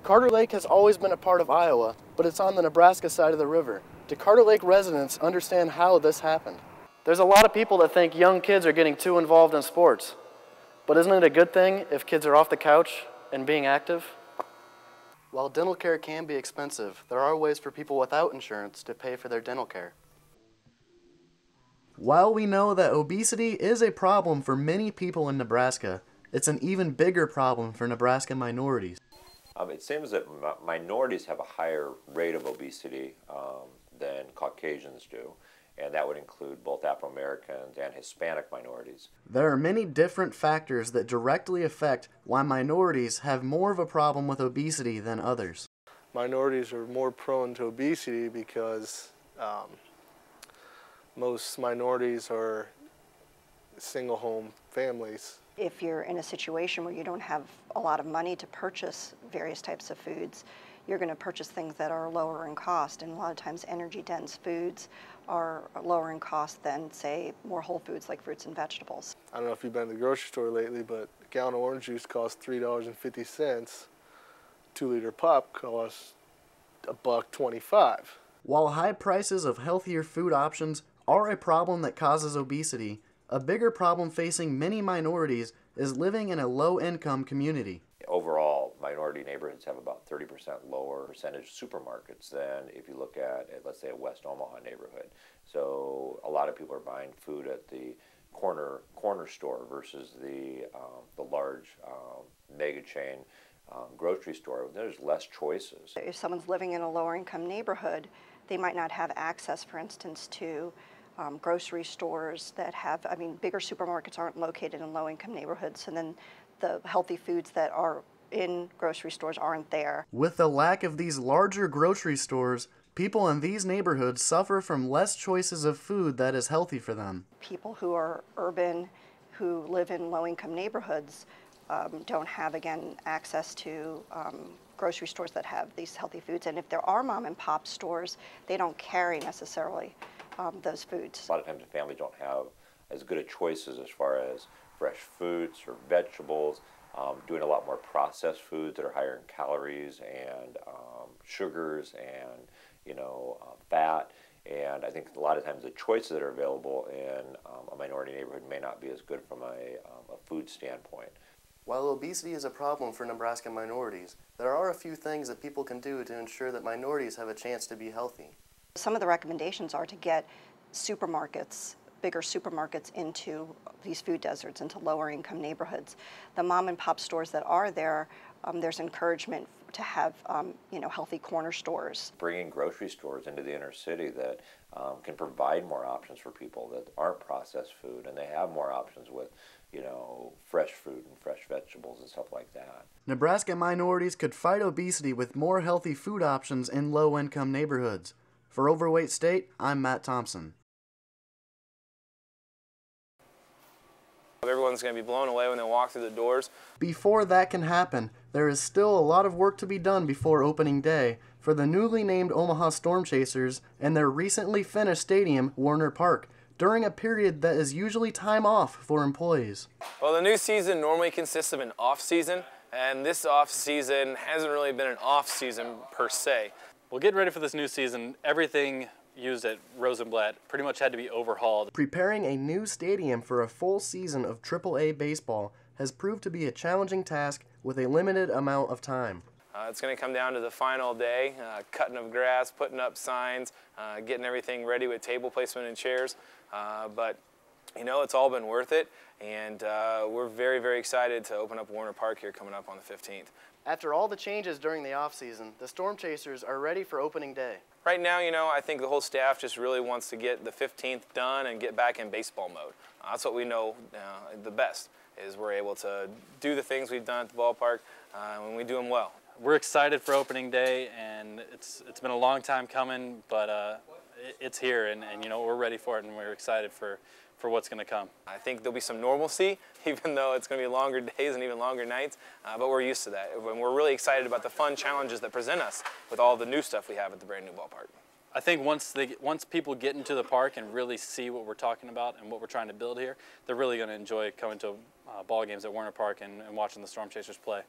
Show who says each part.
Speaker 1: Carter Lake has always been a part of Iowa, but it's on the Nebraska side of the river. Do Carter Lake residents understand how this happened? There's a lot of people that think young kids are getting too involved in sports. But isn't it a good thing if kids are off the couch and being active? While dental care can be expensive, there are ways for people without insurance to pay for their dental care. While we know that obesity is a problem for many people in Nebraska, it's an even bigger problem for Nebraska minorities.
Speaker 2: It seems that minorities have a higher rate of obesity than Caucasians do, and that would include both Afro-Americans and Hispanic minorities.
Speaker 1: There are many different factors that directly affect why minorities have more of a problem with obesity than others.
Speaker 3: Minorities are more prone to obesity because most minorities are single home families.
Speaker 4: If you're in a situation where you don't have a lot of money to purchase various types of foods, you're going to purchase things that are lower in cost, and a lot of times energy-dense foods are lower in cost than, say, more whole foods like fruits and vegetables.
Speaker 3: I don't know if you've been to the grocery store lately, but a gallon of orange juice costs $3.50. 2-liter pop costs $1.25.
Speaker 1: While high prices of healthier food options are a problem that causes obesity, a bigger problem facing many minorities is living in a low-income community.
Speaker 2: Overall, minority neighborhoods have about 30% lower percentage supermarkets than if you look at, let's say, a West Omaha neighborhood. So a lot of people are buying food at the corner store versus the large mega chain grocery store. There's less choices.
Speaker 4: If someone's living in a lower income neighborhood, they might not have access, for instance, to grocery stores that have, bigger supermarkets aren't located in low-income neighborhoods, and then the healthy foods that are in grocery stores aren't there.
Speaker 1: With the lack of these larger grocery stores, people in these neighborhoods suffer from less choices of food that is healthy for them.
Speaker 4: People who are urban, who live in low-income neighborhoods, don't have, again, access to grocery stores that have these healthy foods. And if there are mom-and-pop stores, they don't carry necessarily those foods.
Speaker 2: A lot of times the families don't have as good of choices as far as fresh fruits or vegetables, doing a lot more processed foods that are higher in calories and sugars and fat. And I think a lot of times the choices that are available in a minority neighborhood may not be as good from a food standpoint.
Speaker 1: While obesity is a problem for Nebraska minorities, there are a few things that people can do to ensure that minorities have a chance to be healthy.
Speaker 4: Some of the recommendations are to get supermarkets, bigger supermarkets, into these food deserts, into lower income neighborhoods. The mom and pop stores that are there, there's encouragement to have healthy corner stores.
Speaker 2: Bringing grocery stores into the inner city that can provide more options for people that aren't processed food, and they have more options with fresh fruit and fresh vegetables and stuff like that.
Speaker 1: Nebraska minorities could fight obesity with more healthy food options in low-income neighborhoods. For Overweight State, I'm Matt Thompson.
Speaker 5: Everyone's going to be blown away when they walk through the doors.
Speaker 1: Before that can happen, there is still a lot of work to be done before opening day for the newly named Omaha Storm Chasers and their recently finished stadium, Warner Park, during a period that is usually time off for employees.
Speaker 5: Well, the new season normally consists of an off-season, and this off-season hasn't really been an off-season per se.
Speaker 6: Well, getting ready for this new season, everything used at Rosenblatt pretty much had to be overhauled.
Speaker 1: Preparing a new stadium for a full season of AAA baseball has proved to be a challenging task with a limited amount of time.
Speaker 5: It's going to come down to the final day, cutting of grass, putting up signs, getting everything ready with table placement and chairs. But it's all been worth it, and we're very, very excited to open up Warner Park here coming up on the 15th.
Speaker 1: After all the changes during the off-season, the Storm Chasers are ready for opening day.
Speaker 5: Right now, I think the whole staff just really wants to get the 15th done and get back in baseball mode. That's what we know the best, is we're able to do the things we've done at the ballpark when we do them well.
Speaker 6: We're excited for opening day, and it's been a long time coming, but it's here, and we're ready for it, and we're excited for what's going to come.
Speaker 5: I think there'll be some normalcy, even though it's going to be longer days and even longer nights, but we're used to that. And we're really excited about the fun challenges that present us with all the new stuff we have at the brand new ballpark.
Speaker 6: I think once people get into the park and really see what we're talking about and what we're trying to build here, they're really going to enjoy coming to ball games at Warner Park and watching the Storm Chasers play.